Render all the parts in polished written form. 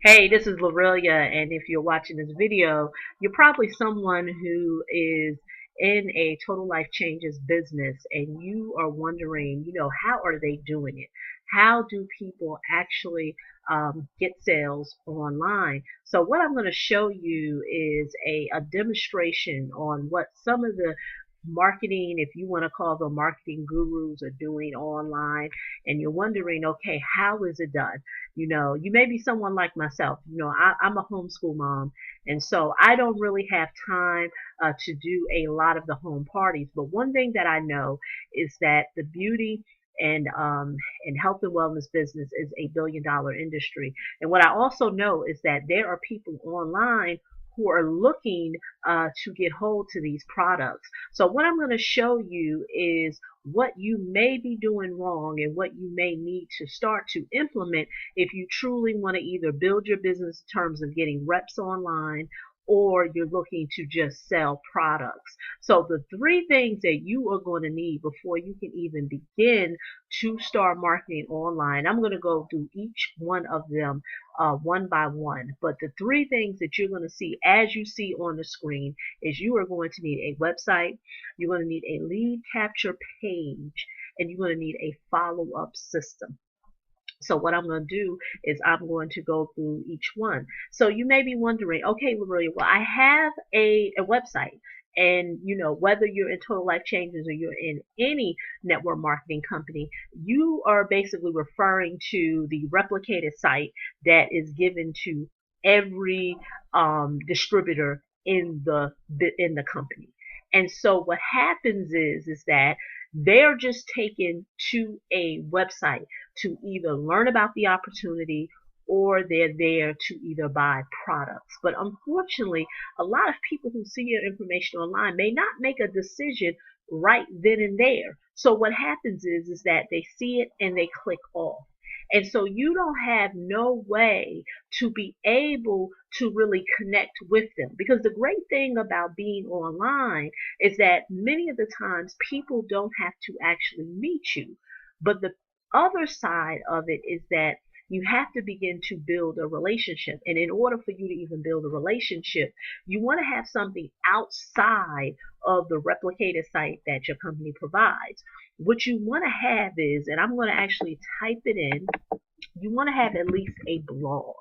Hey, this is Lorelia, and if you're watching this video, you're probably someone who is in a total life changes business and you are wondering, how are they doing it? How do people actually get sales online? So what I'm going to show you is a demonstration on what some of the marketing, if you want to call them marketing gurus, are doing online, and you're wondering, okay, how is it done? You may be someone like myself. I'm a homeschool mom, and so I don't really have time to do a lot of the home parties. But one thing that I know is that the beauty and health and wellness business is a billion-dollar industry. And what I also know is that there are people online who are looking to get hold to these products. So what I'm going to show you is what you may be doing wrong and what you may need to start to implement if you truly want to either build your business in terms of getting reps online or you're looking to just sell products. So the three things that you are going to need before you can even begin to start marketing online, I'm going to go through each one of them one by one. But the three things that you're going to see as you see on the screen is you are going to need a website, you're going to need a lead capture page, and you're going to need a follow-up system. So what I'm going to do is I'm going to go through each one. So you may be wondering, okay, Lorraine, well, I have a website. And whether you're in Total Life Changes or you're in any network marketing company, you are basically referring to the replicated site that is given to every distributor in the company. And so what happens is that they're just taken to a website to either learn about the opportunity or they're there to either buy products. But unfortunately, a lot of people who see your information online may not make a decision right then and there. So what happens is that they see it and they click off. And so you don't have no way to be able to really connect with them. Because the great thing about being online is that many of the times people don't have to actually meet you. But the other side of it is that you have to begin to build a relationship. And in order for you to even build a relationship, you want to have something outside of the replicated site that your company provides. What you want to have is, and I'm going to actually type it in, you want to have at least a blog.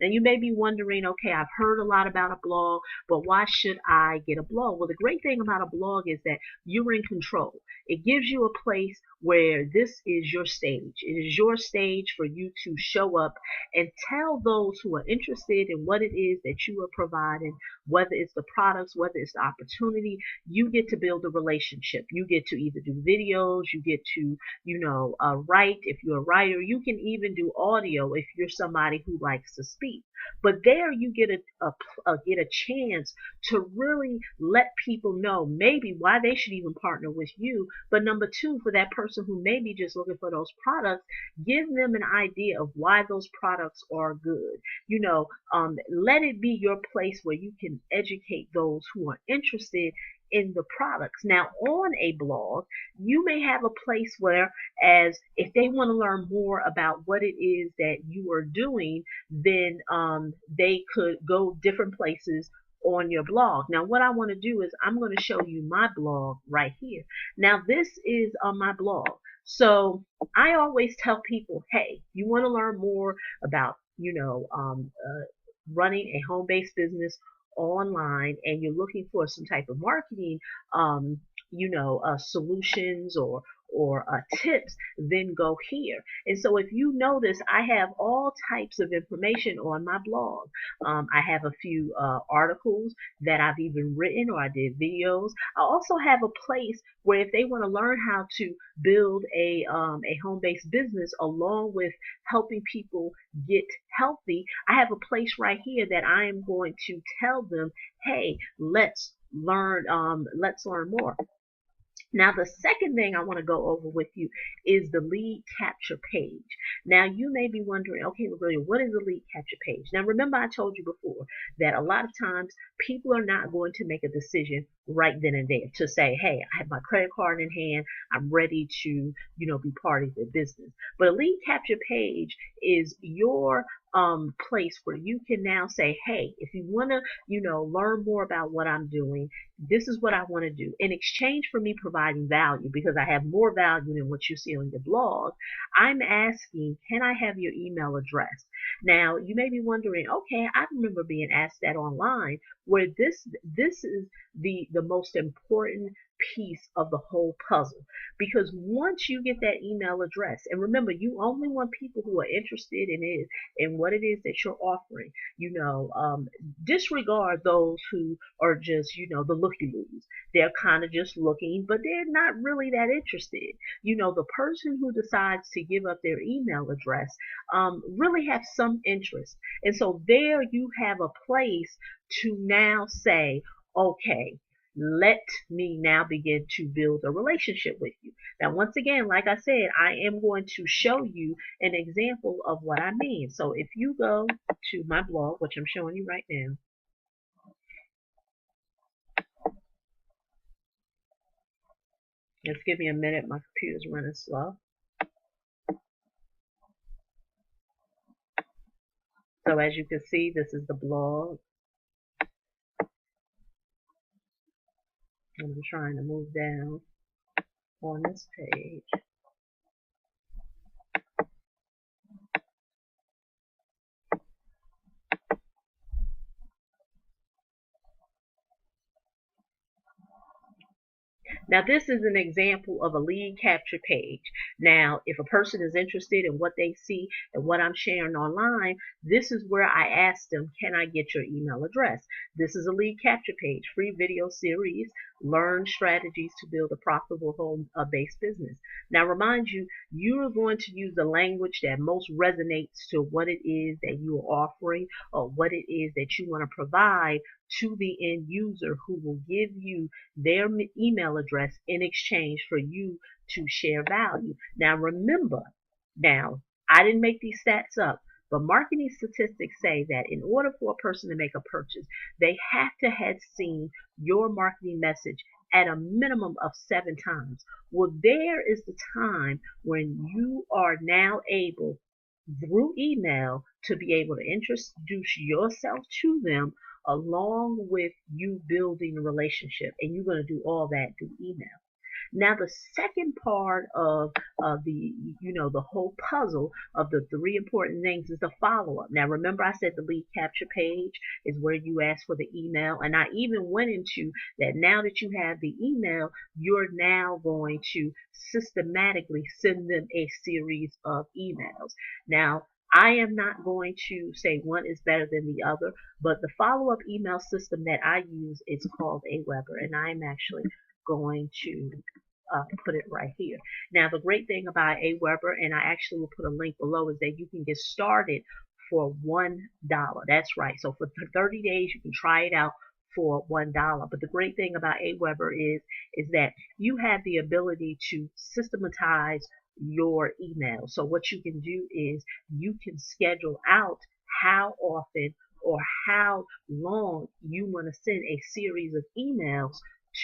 Now you may be wondering, okay, I've heard a lot about a blog, but why should I get a blog? Well, the great thing about a blog is that you're in control. It gives you a place where this is your stage. It is your stage for you to show up and tell those who are interested in what it is that you are providing, whether it's the products, whether it's the opportunity. You get to build a relationship. You get to either do videos, you get to write if you're a writer. You can even do audio if you're somebody who likes to speak. But there you get a chance to really let people know maybe why they should even partner with you. But number two, for that person who may be just looking for those products, give them an idea of why those products are good. Let it be your place where you can educate those who are interested in the products. Now, on a blog, you may have a place where, as if they want to learn more about what it is that you are doing, then they could go different places on your blog. Now, what I want to do is I'm going to show you my blog right here. Now, this is on my blog. So I always tell people, hey, you want to learn more about, running a home-based business online and you're looking for some type of marketing solutions or tips, then go here. And so if you notice, I have all types of information on my blog. I have a few articles that I've even written, or I did videos. I also have a place where if they want to learn how to build a home-based business along with helping people get healthy, I have a place right here that I am going to tell them, hey, let's learn more. Now, the second thing I want to go over with you is the lead capture page. Now, you may be wondering, okay, Lorraine, what is a lead capture page? Now, remember I told you before that a lot of times people are not going to make a decision right then and there to say, hey, I have my credit card in hand. I'm ready to, be part of the business. But a lead capture page is your place where you can now say, hey, if you want to, learn more about what I'm doing, this is what I want to do. In exchange for me providing value, because I have more value than what you see on your blog, I'm asking, can I have your email address? Now, you may be wondering, okay, I remember being asked that online, where this is the most important piece of the whole puzzle, because once you get that email address, and remember, you only want people who are interested in what it is that you're offering. Disregard those who are just, the looky-loos. They're kind of just looking, but they're not really that interested. The person who decides to give up their email address really have some interest. And so there you have a place to now say, okay, let me now begin to build a relationship with you. Now, once again, like I said, I am going to show you an example of what I mean. So if you go to my blog, which I'm showing you right now, just give me a minute, my computer's running slow. So as you can see, this is the blog. I'm trying to move down on this page. Now, this is an example of a lead capture page. Now, if a person is interested in what they see and what I'm sharing online, this is where I ask them, can I get your email address? This is a lead capture page, free video series, learn strategies to build a profitable home-based business. Now, remind you, you are going to use the language that most resonates to what it is that you are offering or what it is that you want to provide to the end user, who will give you their email address in exchange for you to share value. Now remember, I didn't make these stats up, but marketing statistics say that in order for a person to make a purchase, they have to have seen your marketing message at a minimum of 7 times. Well, there is the time when you are now able, through email, to be able to introduce yourself to them, along with you building a relationship. And you're going to do all that through email. Now, the second part of the whole puzzle of the 3 important things is the follow-up. Now, remember I said the lead capture page is where you ask for the email, and I even went into that. Now that you have the email, you're now going to systematically send them a series of emails. Now, I am not going to say one is better than the other, but the follow-up email system that I use is called Aweber, and I'm actually going to put it right here. Now, the great thing about Aweber, and I actually will put a link below, is that you can get started for $1. That's right. So for 30 days, you can try it out for $1. But the great thing about Aweber is that you have the ability to systematize your email. So what you can do is you can schedule out how often or how long you want to send a series of emails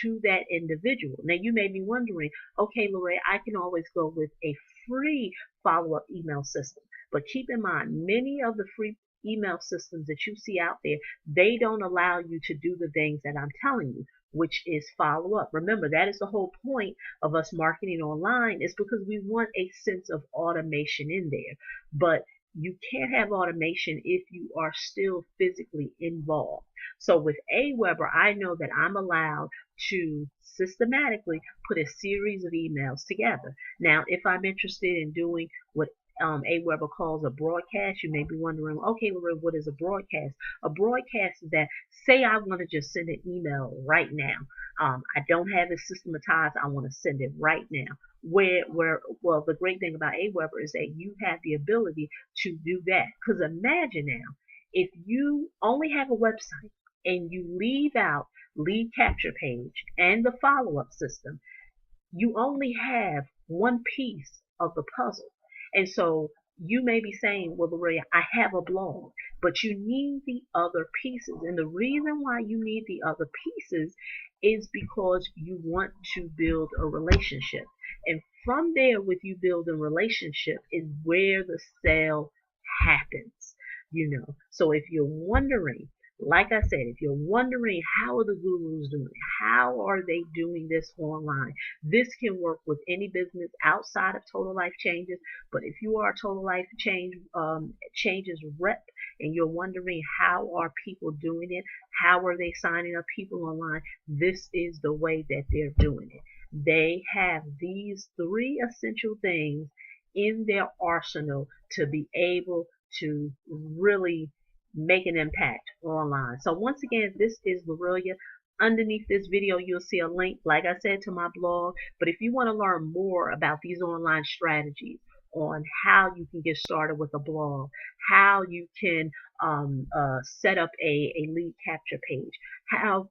to that individual. Now you may be wondering, okay, Lorraine, I can always go with a free follow-up email system. But keep in mind, many of the free email systems that you see out there, they don't allow you to do the things that I'm telling you, which is follow up. Remember, that is the whole point of us marketing online, is because we want a sense of automation in there. But you can't have automation if you are still physically involved. So with Aweber, I know that I'm allowed to systematically put a series of emails together. Now, if I'm interested in doing what Aweber calls a broadcast, you may be wondering, okay, Lorraine, what is a broadcast? A broadcast is that, say I want to just send an email right now. I don't have it systematized. I want to send it right now. Well, the great thing about Aweber is that you have the ability to do that. Because imagine now, if you only have a website and you leave out lead capture page and the follow-up system, you only have one piece of the puzzle. And so You may be saying, well, Lorraine, I have a blog, but you need the other pieces. And the reason why you need the other pieces is because you want to build a relationship. And from there, with you building relationship is where the sale happens. So if you're wondering, like I said, if you're wondering how are the gurus doing it, how are they doing this online, this can work with any business outside of Total Life Changes. But if you are a Total Life Changes rep and you're wondering how are people doing it, how are they signing up people online, this is the way that they're doing it. They have these three essential things in their arsenal to be able to really make an impact online. So once again, this is Lorelia. Underneath this video, you'll see a link, like I said, to my blog. But if you want to learn more about these online strategies, on how you can get started with a blog, how you can set up a lead capture page, how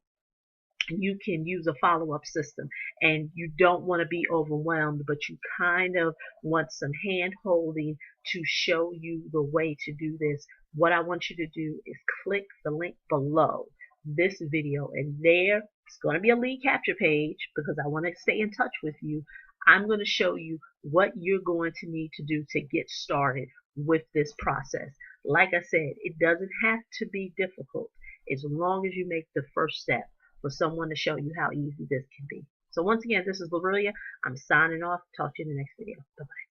you can use a follow-up system, and you don't want to be overwhelmed, but you kind of want some hand holding to show you the way to do this, what I want you to do is click the link below this video, and there it's going to be a lead capture page because I want to stay in touch with you. I'm going to show you what you're going to need to do to get started with this process. Like I said, it doesn't have to be difficult as long as you make the first step for someone to show you how easy this can be. So once again, this is Lorelia. I'm signing off. Talk to you in the next video. Bye-bye.